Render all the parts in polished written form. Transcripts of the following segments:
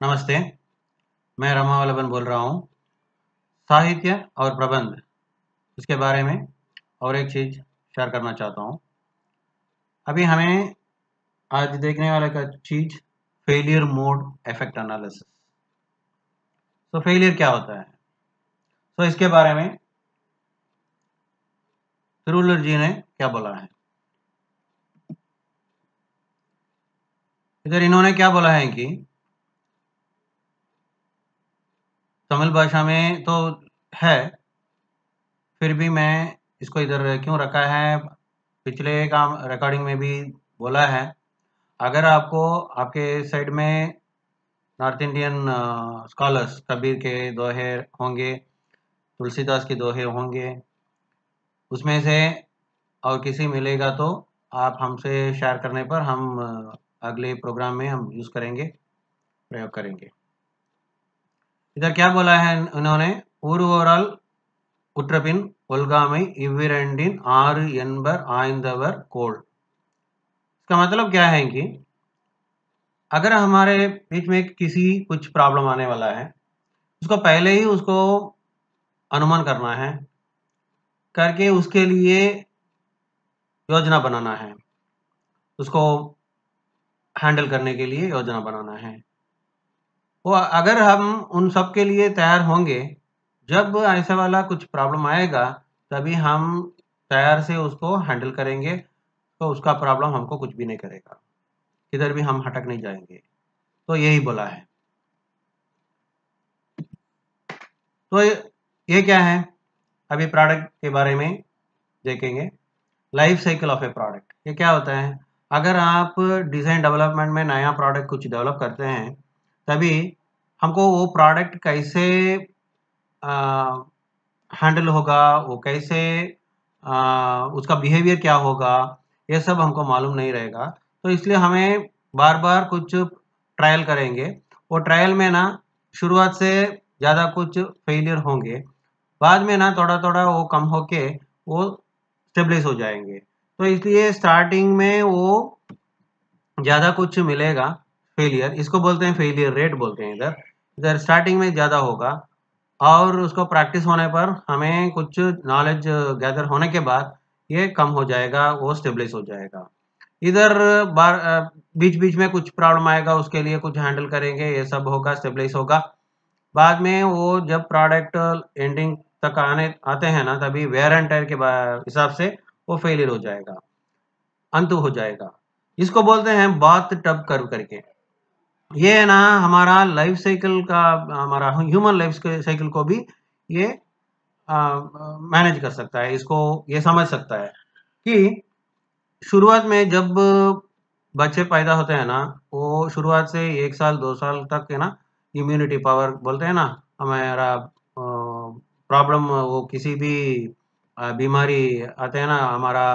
नमस्ते, मैं रमा वल्लभन बोल रहा हूँ। साहित्य और प्रबंध इसके बारे में और एक चीज़ शेयर करना चाहता हूँ। अभी हमें आज देखने वाला का चीज़ फेलियर मोड इफेक्ट एनालिसिस। तो फेलियर क्या होता है? तो इसके बारे में थिरुवल्लुवर जी ने क्या बोला है? इधर इन्होंने क्या बोला है कि तमिल भाषा में तो है, फिर भी मैं इसको इधर क्यों रखा है, पिछले काम रिकॉर्डिंग में भी बोला है। अगर आपको आपके साइड में नॉर्थ इंडियन स्कॉलर्स कबीर के दोहे होंगे, तुलसीदास के दोहे होंगे, उसमें से और किसी मिलेगा तो आप हमसे शेयर करने पर हम अगले प्रोग्राम में हम यूज़ करेंगे, प्रयोग करेंगे। इधर क्या बोला है उन्होंने? ஊர்வோரால் உற்றபின் ஒல்காமை இவ்விரண்டின் ஆறு என்பர் ஆய்ந்தவர் கோள்। इसका मतलब क्या है कि अगर हमारे बीच में किसी कुछ प्रॉब्लम आने वाला है, उसको पहले ही उसको अनुमान करना है, करके उसके लिए योजना बनाना है, उसको हैंडल करने के लिए योजना बनाना है। वो अगर हम उन सब के लिए तैयार होंगे, जब ऐसा वाला कुछ प्रॉब्लम आएगा, तभी हम तैयार से उसको हैंडल करेंगे, तो उसका प्रॉब्लम हमको कुछ भी नहीं करेगा, किधर भी हम हटक नहीं जाएंगे। तो यही बोला है। तो ये क्या है? अभी प्रोडक्ट के बारे में देखेंगे। Life cycle of A product, ये क्या होता है? अगर आप डिज़ाइन डेवलपमेंट में नया प्रोडक्ट कुछ डेवलप करते हैं, तभी हमको वो प्रोडक्ट कैसे हैंडल होगा, वो कैसे उसका बिहेवियर क्या होगा, ये सब हमको मालूम नहीं रहेगा। तो इसलिए हमें बार-बार कुछ ट्रायल करेंगे। वो ट्रायल में ना शुरुआत से ज़्यादा कुछ फेलियर होंगे, बाद में ना थोड़ा-थोड़ा वो कम होके वो स्टेबलाइज़ हो जाएँगे। तो इसलिए स्टार्टिंग में वो ज़्यादा कुछ मिलेगा फेलियर, इसको बोलते हैं फेलियर रेट बोलते हैं इधर। इधर स्टार्टिंग में ज़्यादा होगा और उसको प्रैक्टिस होने पर हमें कुछ नॉलेज गैदर होने के बाद ये कम हो जाएगा, वो स्टेबलाइज़ हो जाएगा। इधर बीच-बीच में कुछ प्रॉब्लम आएगा, उसके लिए कुछ हैंडल करेंगे, ये सब होगा, स्टेबलाइज़ होगा। बाद में वो जब प्रोडक्ट एंडिंग तक आते हैं ना, तभी वेयर एंड टेयर के हिसाब से वो फेलियर हो जाएगा, अंत हो जाएगा। इसको बोलते हैं बाथ टब कर्व करके। ये है ना हमारा लाइफ साइकिल का, हमारा ह्यूमन लाइफ साइकिल को भी ये मैनेज कर सकता है, इसको ये समझ सकता है कि शुरुआत में जब बच्चे पैदा होते हैं ना, वो शुरुआत से 1 साल 2 साल तक है ना, इम्यूनिटी पावर बोलते हैं ना, हमारा प्रॉब्लम वो किसी भी बीमारी आते हैं ना, हमारा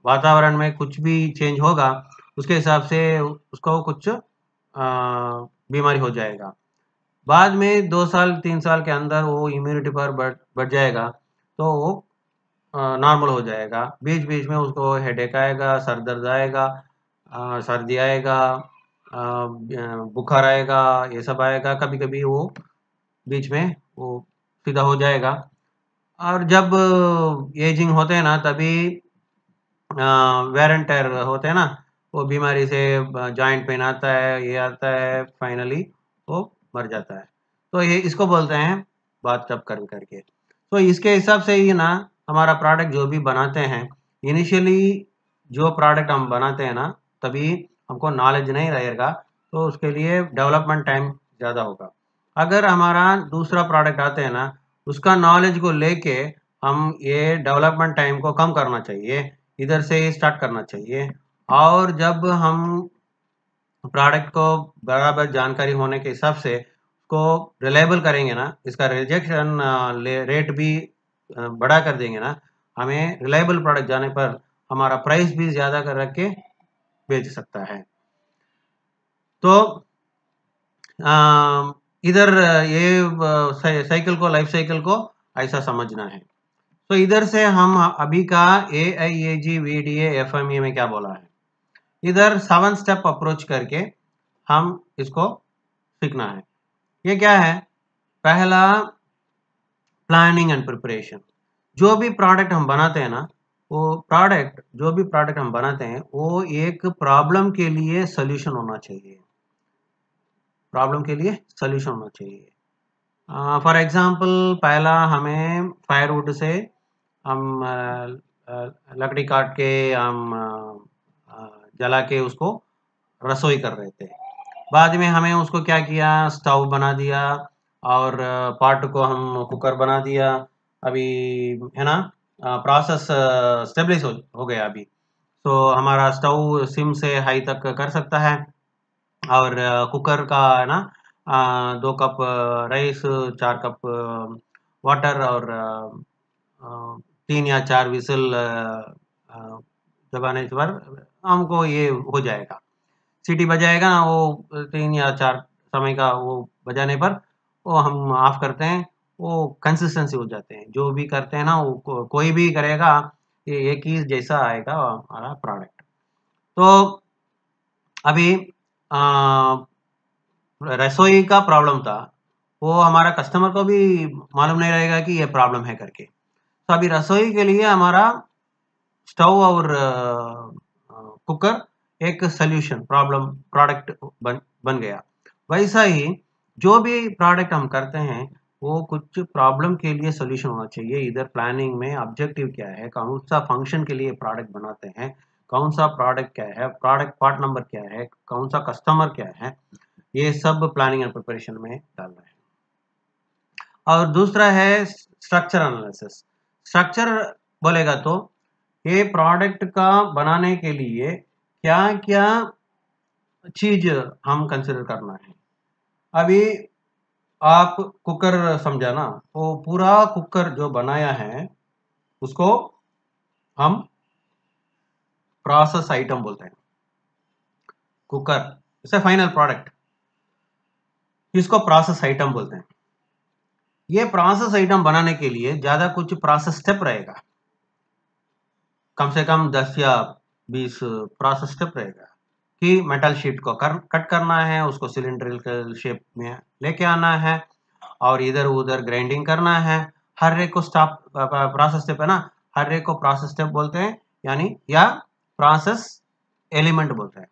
वातावरण में कुछ भी चेंज होगा, उसके हिसाब से उसको कुछ बीमारी हो जाएगा। बाद में 2 साल 3 साल के अंदर वो इम्यूनिटी पावर बढ़ जाएगा, तो वो नॉर्मल हो जाएगा। बीच-बीच में उसको हेडेक आएगा, सर दर्द आएगा, सर्दी आएगा, बुखार आएगा, ये सब आएगा। कभी-कभी वो बीच में वो सीधा हो जाएगा। और जब एजिंग होते हैं ना, तभी वेयर एंड टेयर होते हैं ना, वो बीमारी से जॉइंट पेन आता है, ये आता है, फाइनली वो मर जाता है। तो ये इसको बोलते हैं बाथटब कर्व करके। तो इसके हिसाब से ही ना हमारा प्रोडक्ट जो भी बनाते हैं, इनिशियली जो प्रोडक्ट हम बनाते हैं ना, तभी हमको नॉलेज नहीं रहेगा, तो उसके लिए डेवलपमेंट टाइम ज़्यादा होगा। अगर हमारा दूसरा प्रोडक्ट आते हैं ना, उसका नॉलेज को लेके हम ये डेवलपमेंट टाइम को कम करना चाहिए, इधर से ही स्टार्ट करना चाहिए। और जब हम प्रोडक्ट को बराबर जानकारी होने के हिसाब से उसको रिलायबल करेंगे ना, इसका रिजेक्शन रेट भी बढ़ा कर देंगे ना, हमें रिलायबल प्रोडक्ट जाने पर हमारा प्राइस भी ज़्यादा कर रख के बेच सकता है। तो इधर ये साइकिल को, लाइफ साइकिल को ऐसा समझना है। तो इधर से हम अभी का AIAG VDA FME में क्या बोला है, इधर 7 स्टेप अप्रोच करके हम इसको सीखना है। ये क्या है? पहला, प्लानिंग एंड प्रिपरेशन। जो भी प्रोडक्ट हम बनाते हैं ना, जो भी प्रोडक्ट हम बनाते हैं वो एक प्रॉब्लम के लिए सोल्यूशन होना चाहिए। प्रॉब्लम के लिए सोल्यूशन होना चाहिए। फॉर एग्जांपल, पहला हमें फायरवुड से हम लकड़ी काट के हम जला के उसको रसोई कर रहे थे। बाद में हमें उसको क्या किया, स्टोव बना दिया और पॉट को हम कुकर बना दिया। अभी है ना, प्रोसेस स्टेबलिश हो गया अभी। तो हमारा स्टोव सिम से हाई तक कर सकता है और कुकर का है ना 2 कप राइस, 4 कप वाटर और 3 या 4 विसल दबाने पर हमको ये हो जाएगा। सीटी बजाएगा ना, वो 3 या 4 समय का वो बजाने पर वो हम ऑफ करते हैं, वो कंसिस्टेंसी हो जाते हैं। जो भी करते हैं ना वो कोई भी करेगा, ये एक ही जैसा आएगा हमारा प्रोडक्ट। तो अभी रसोई का प्रॉब्लम था, वो हमारा कस्टमर को भी मालूम नहीं रहेगा कि ये प्रॉब्लम है करके। तो अभी रसोई के लिए हमारा स्टोव और कुकर एक सॉल्यूशन प्रॉब्लम प्रोडक्ट बन गया। वैसा ही जो भी प्रोडक्ट हम करते हैं वो कुछ प्रॉब्लम के लिए सॉल्यूशन होना चाहिए। इधर प्लानिंग में ऑब्जेक्टिव क्या है, कौन सा फंक्शन के लिए प्रोडक्ट बनाते हैं, कौन सा प्रोडक्ट क्या है, प्रोडक्ट पार्ट नंबर क्या है, कौन सा कस्टमर क्या है, ये सब प्लानिंग एंड प्रिपरेशन में डालना है। और दूसरा है स्ट्रक्चर एनालिसिस। स्ट्रक्चर बोलेगा तो ये प्रोडक्ट का बनाने के लिए क्या क्या चीज हम कंसिडर करना है। अभी आप कुकर समझा ना, वो पूरा कुकर जो बनाया है उसको हम प्रोसेस आइटम बोलते हैं। कुकर इसे फाइनल प्रोडक्ट, इसको प्रोसेस आइटम बोलते हैं। ये प्रोसेस आइटम बनाने के लिए ज्यादा कुछ प्रोसेस स्टेप रहेगा, कम से कम 10 या 20 प्रोसेस स्टेप रहेगा कि मेटल शीट को कट करना है, उसको सिलिंड्रिकल शेप में लेके आना है और इधर उधर ग्राइंडिंग करना है। हर एक को स्टॉप प्रोसेस स्टेप है ना, हर एक को प्रोसेस स्टेप बोलते हैं, यानी या प्रोसेस एलिमेंट बोलते हैं।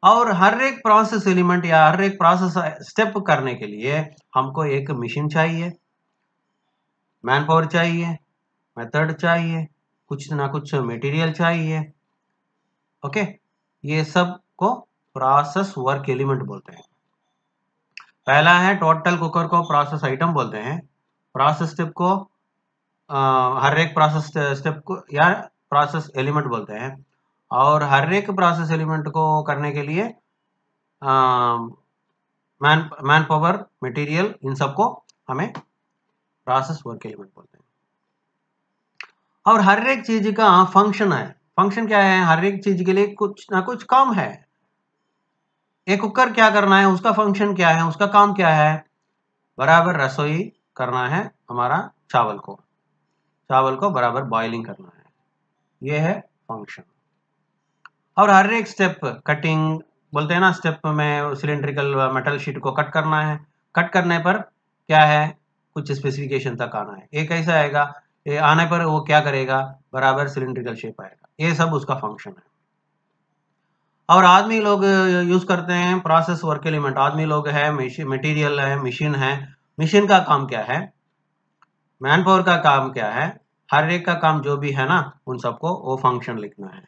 और हर एक प्रोसेस एलिमेंट या हर एक प्रोसेस स्टेप करने के लिए हमको एक मशीन चाहिए, मैन पावर चाहिए, मेथड चाहिए, कुछ ना कुछ मटेरियल चाहिए। ओके, ये सब को प्रोसेस वर्क एलिमेंट बोलते हैं। पहला है टोटल कुकर को प्रोसेस आइटम बोलते हैं। प्रोसेस स्टेप को हर एक प्रोसेस स्टेप को या प्रोसेस एलिमेंट बोलते हैं। और हर एक प्रोसेस एलिमेंट को करने के लिए मैन पावर, मटेरियल, इन सबको हमें प्रोसेस वर्क एलिमेंट बोलते हैं। और हर एक चीज का फंक्शन है। फंक्शन क्या है? हर एक चीज के लिए कुछ ना कुछ काम है। एक कुकर क्या करना है, उसका फंक्शन क्या है, उसका काम क्या है? बराबर रसोई करना है, हमारा चावल को बराबर बॉइलिंग करना है, ये है फंक्शन। और हर एक स्टेप, कटिंग बोलते हैं ना, स्टेप में सिलिंड्रिकल मेटल शीट को कट करना है, कट करने पर क्या है, कुछ स्पेसिफिकेशन तक आना है। एक ऐसा आएगा, ये आने पर वो क्या करेगा, बराबर सिलिंड्रिकल शेप आएगा। ये सब उसका फंक्शन है। और आदमी लोग यूज करते हैं प्रोसेस वर्क एलिमेंट। आदमी लोग है, मटेरियल है, मशीन है। मशीन का काम क्या है, मैन पावर का काम क्या है, हर एक का काम जो भी है ना, उन सबको वो फंक्शन लिखना है।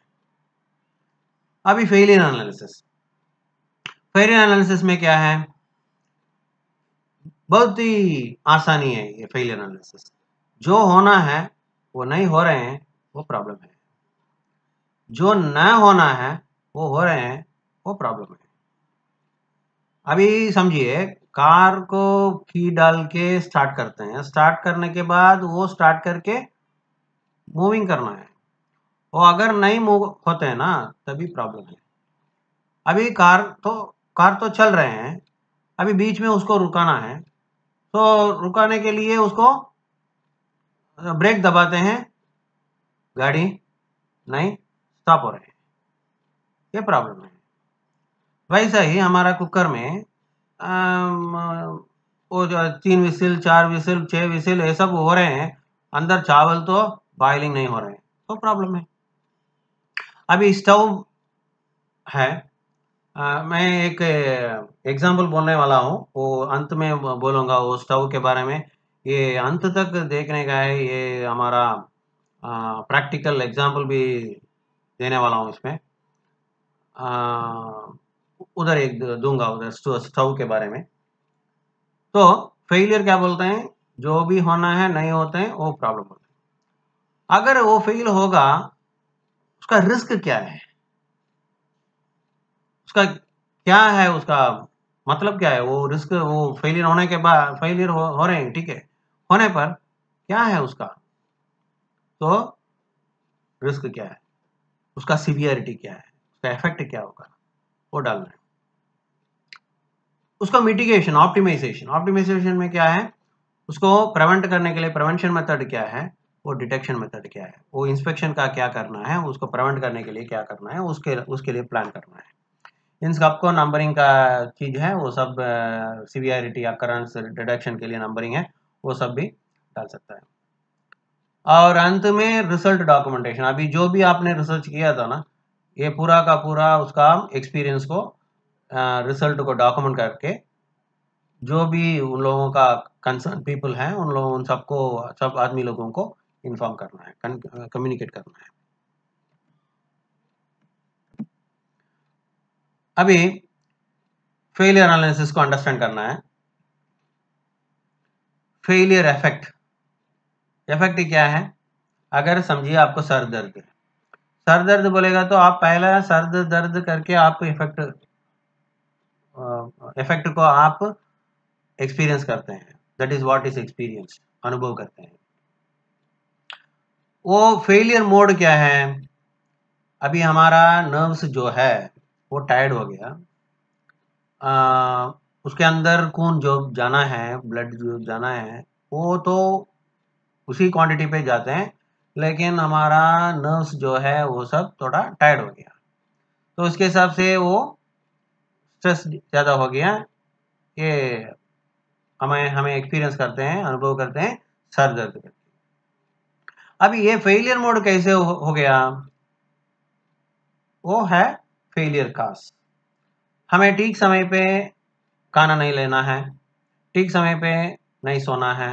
अभी फेलियर एनालिसिस। फेलियर एनालिसिस में क्या है, बहुत ही आसानी है ये फेलियर एनालिसिस। जो होना है वो नहीं हो रहे हैं, वो प्रॉब्लम है। जो न होना है वो हो रहे हैं, वो प्रॉब्लम है। अभी समझिए, कार को की डाल के स्टार्ट करते हैं, स्टार्ट करने के बाद वो स्टार्ट करके मूविंग करना है, वो अगर नहीं मूव होते हैं ना तभी प्रॉब्लम है। अभी कार तो चल रहे हैं, अभी बीच में उसको रुकाना है, तो रुकाने के लिए उसको ब्रेक दबाते हैं, गाड़ी नहीं स्टॉप हो रहे हैं, ये प्रॉब्लम है। वैसा ही हमारा कुकर में वो जो 3 विसिल, 4 विसिल, 6 विसिल ये सब हो रहे हैं, अंदर चावल तो बॉइलिंग नहीं हो रहे हैं, तो प्रॉब्लम है। अभी स्टोव है, मैं एक एग्जांपल बोलने वाला हूँ, वो अंत में बोलूँगा वो स्टोव के बारे में। ये अंत तक देखने का है, ये हमारा प्रैक्टिकल एग्जांपल भी देने वाला हूँ इसमें। उधर एक दूंगा उधर स्टोव के बारे में। तो फेलियर क्या बोलते हैं, जो भी होना है नहीं होते हैं वो प्रॉब्लम होता है। अगर वो फेल होगा, उसका रिस्क क्या है, उसका क्या है, उसका मतलब क्या है, वो रिस्क, वो फेलियर होने के बाद फेलियर हो रहे हैं, ठीक है, होने पर क्या है उसका, तो रिस्क क्या है, उसका सीवियरिटी क्या है, उसका इफेक्ट क्या होगा, वो डालना है। उसका मिटिगेशन, ऑप्टिमाइजेशन, ऑप्टिमाइजेशन में क्या है, उसको प्रिवेंट करने के लिए प्रिवेंशन मेथड क्या है, वो डिटेक्शन मेथड क्या है, वो इंस्पेक्शन का क्या करना है, उसको प्रिवेंट करने के लिए क्या करना है, उसके उसके लिए प्लान करना है। इन सबको नंबरिंग का चीज है, वो सब सीवियरिटी अकरेंस डिटेक्शन के लिए नंबरिंग है, वो सब भी डाल सकता है। और अंत में रिजल्ट डॉक्यूमेंटेशन, अभी जो भी आपने रिसर्च किया था ना, ये पूरा का पूरा उसका एक्सपीरियंस को रिजल्ट को डॉक्यूमेंट करके, जो भी उन लोगों का कंसर्न पीपल हैं, उन लोगों उन सबको, सब आदमी लोगों को इन्फॉर्म करना है, कम्युनिकेट करना है। अभी फेलियर एनालिसिस को अंडरस्टैंड करना है। फेलियर इफेक्ट, इफेक्ट क्या है, अगर समझिए आपको सर दर्द है, सर दर्द बोलेगा तो आप पहला सर दर्द करके आप इफेक्ट, इफेक्ट को आप एक्सपीरियंस करते हैं, that is what is experience, अनुभव करते हैं। वो फेलियर मोड क्या है, अभी हमारा नर्व्स जो है वो टायर्ड हो गया, उसके अंदर खून जो जाना है, ब्लड जो जाना है, वो तो उसी क्वांटिटी पे जाते हैं, लेकिन हमारा नर्व्स जो है वो सब थोड़ा टायर्ड हो गया, तो उसके हिसाब से वो स्ट्रेस ज़्यादा हो गया, ये हमें हमें एक्सपीरियंस करते हैं, अनुभव करते हैं सर दर्द करके। अभी ये फेलियर मोड कैसे हो गया, वो है फेलियर काज। हमें ठीक समय पे खाना नहीं लेना है, ठीक समय पे नहीं सोना है,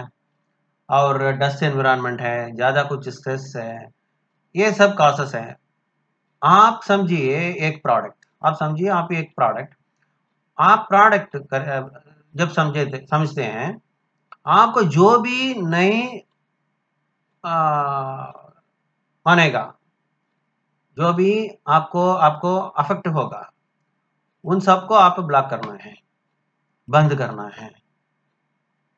और डस्ट एनवायरनमेंट है, ज़्यादा कुछ स्ट्रेस है, ये सब कॉसेस हैं। आप समझिए एक प्रोडक्ट, आप समझिए आप एक प्रोडक्ट, आप प्रोडक्ट जब समझते हैं, आपको जो भी नई बनेगा, जो भी आपको आपको अफेक्ट होगा, उन सबको आप ब्लॉक करना है, बंद करना है,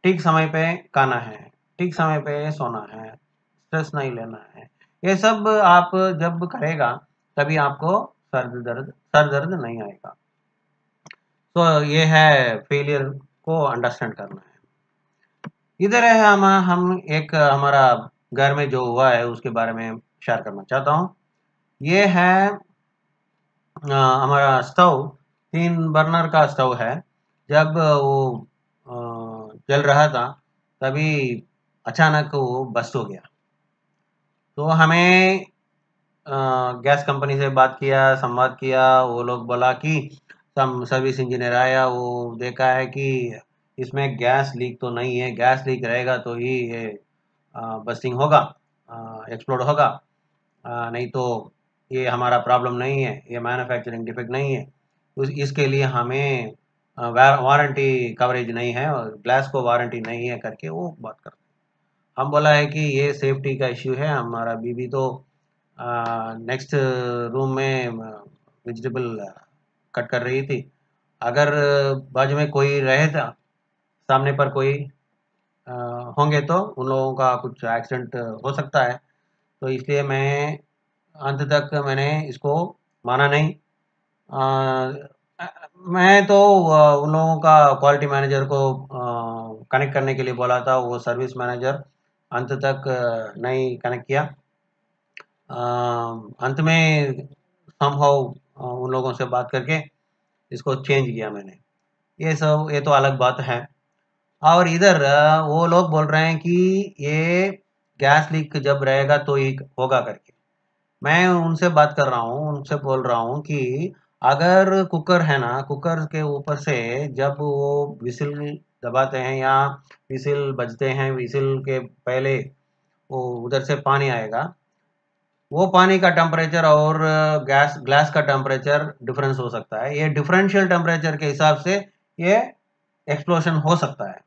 ठीक समय पे खाना है, ठीक समय पे सोना है, स्ट्रेस नहीं लेना है, ये सब आप जब करेगा तभी आपको सर दर्द नहीं आएगा। तो ये है फेलियर को अंडरस्टैंड करना है। इधर है हम एक हमारा घर में जो हुआ है उसके बारे में शेयर करना चाहता हूँ। ये है हमारा स्टोव, 3 बर्नर का स्टोव है। जब वो जल रहा था, तभी अचानक वो बस्ट हो गया। तो हमें गैस कंपनी से बात किया, संवाद किया, वो लोग बोला कि सम सर्विस इंजीनियर आया, वो देखा है कि इसमें गैस लीक तो नहीं है, गैस लीक रहेगा तो ही ये बस्टिंग होगा, एक्सप्लोड होगा, नहीं तो ये हमारा प्रॉब्लम नहीं है, ये मैन्युफैक्चरिंग डिफेक्ट नहीं है। इसके लिए हमें वारंटी कवरेज नहीं है और ग्लास को वारंटी नहीं है करके वो बात करते हैं। हम बोला है कि ये सेफ्टी का इश्यू है, हमारा बीबी तो नेक्स्ट रूम में वेजिटेबल कट कर रही थी, अगर बाजू में कोई रहे था, सामने पर कोई अ, होंगे तो उन लोगों का कुछ एक्सीडेंट हो सकता है, तो इसलिए मैं अंत तक मैंने इसको माना नहीं। मैं तो उन लोगों का क्वालिटी मैनेजर को कनेक्ट करने के लिए बोला था, वो सर्विस मैनेजर अंत तक नहीं कनेक्ट किया। अंत में समहाउ उन लोगों से बात करके इसको चेंज किया मैंने। ये तो अलग बात है। और इधर वो लोग बोल रहे हैं कि ये गैस लीक जब रहेगा तो ही होगा करके। मैं उनसे बात कर रहा हूँ, उनसे बोल रहा हूँ कि अगर कुकर है ना, कुकर के ऊपर से जब वो विसिल दबाते हैं या विसिल बजते हैं, विसिल के पहले वो उधर से पानी आएगा, वो पानी का टेम्परेचर और गैस ग्लास का टेम्परेचर डिफरेंस हो सकता है। ये डिफरेंशियल टेम्परेचर के हिसाब से ये एक्सप्लोशन हो सकता है,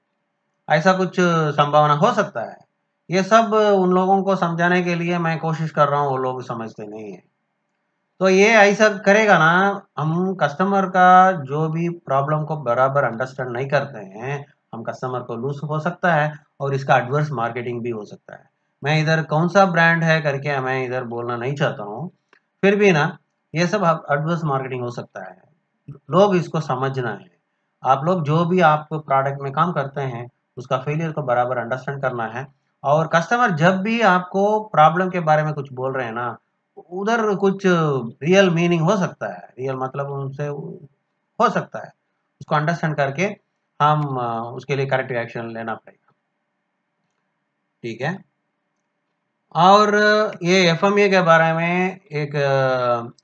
ऐसा कुछ संभावना हो सकता है। ये सब उन लोगों को समझाने के लिए मैं कोशिश कर रहा हूँ, वो लोग समझते नहीं है। तो ये ऐसा करेगा ना, हम कस्टमर का जो भी प्रॉब्लम को बराबर अंडरस्टैंड नहीं करते हैं, हम कस्टमर को लूज हो सकता है और इसका एडवर्स मार्केटिंग भी हो सकता है। मैं इधर कौन सा ब्रांड है करके मैं इधर बोलना नहीं चाहता हूँ, फिर भी ना ये सब एडवर्स मार्केटिंग हो सकता है। लोग इसको समझना है। आप लोग जो भी आप प्रोडक्ट में काम करते हैं, उसका फेलियर को बराबर अंडरस्टैंड करना है। और कस्टमर जब भी आपको प्रॉब्लम के बारे में कुछ बोल रहे हैं ना, उधर कुछ रियल मीनिंग हो सकता है, रियल मतलब उनसे हो सकता है। उसको अंडरस्टैंड करके हम उसके लिए करेक्ट एक्शन लेना पड़ेगा। ठीक है। और ये एफएमए के बारे में एक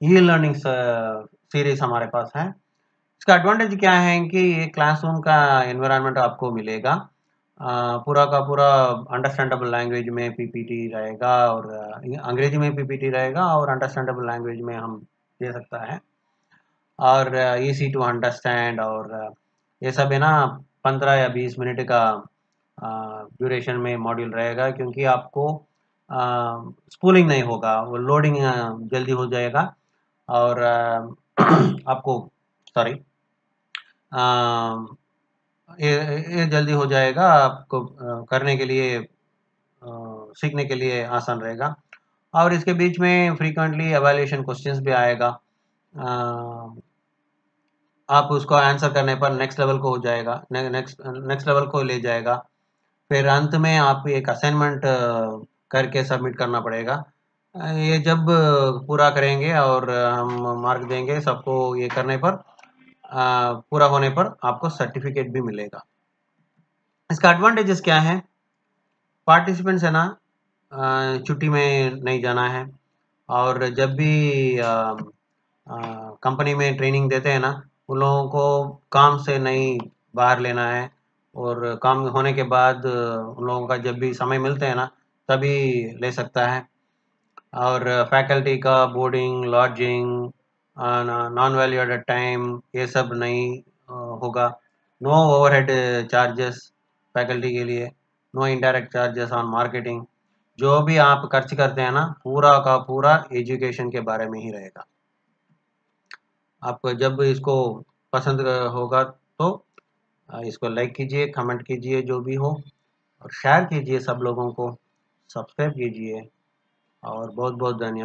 ई लर्निंग सीरीज हमारे पास है। इसका एडवांटेज क्या है कि ये क्लासरूम का एनवायरनमेंट आपको मिलेगा। पूरा का पूरा अंडरस्टैंडेबल लैंग्वेज में पीपीटी रहेगा, और अंग्रेजी में पीपीटी रहेगा और अंडरस्टैंडेबल लैंग्वेज में हम दे सकता है, और इजी टू अंडरस्टैंड। और ये सब है ना 15 या 20 मिनट का ड्यूरेशन में मॉड्यूल रहेगा, क्योंकि आपको स्पूलिंग नहीं होगा, वो लोडिंग जल्दी हो जाएगा। और आपको सॉरी ये ये जल्दी हो जाएगा, आपको करने के लिए सीखने के लिए आसान रहेगा। और इसके बीच में फ्रीक्वेंटली एवेल्यूएशन क्वेश्चंस भी आएगा। अ, आप उसको आंसर करने पर नेक्स्ट लेवल को हो जाएगा, नेक्स्ट लेवल को ले जाएगा। फिर अंत में आप एक असाइनमेंट करके सबमिट करना पड़ेगा। ये जब पूरा करेंगे और हम मार्क देंगे सबको, ये करने पर पूरा होने पर आपको सर्टिफिकेट भी मिलेगा। इसका एडवांटेजेस क्या है? पार्टिसिपेंट्स है ना, छुट्टी में नहीं जाना है। और जब भी कंपनी में ट्रेनिंग देते हैं ना, उन लोगों को काम से नहीं बाहर लेना है। और काम होने के बाद उन लोगों का जब भी समय मिलते हैं ना, तभी ले सकता है। और फैकल्टी का boarding, lodging, non value added time, ये सब नहीं होगा। नो ओवरहेड चार्जेस फैकल्टी के लिए, no indirect charges on marketing. जो भी आप खर्च करते हैं ना, पूरा का पूरा एजुकेशन के बारे में ही रहेगा। आप जब इसको पसंद होगा तो इसको लाइक कीजिए, कमेंट कीजिए जो भी हो, और शेयर कीजिए सब लोगों को, सब्सक्राइब कीजिए। और बहुत बहुत धन्यवाद।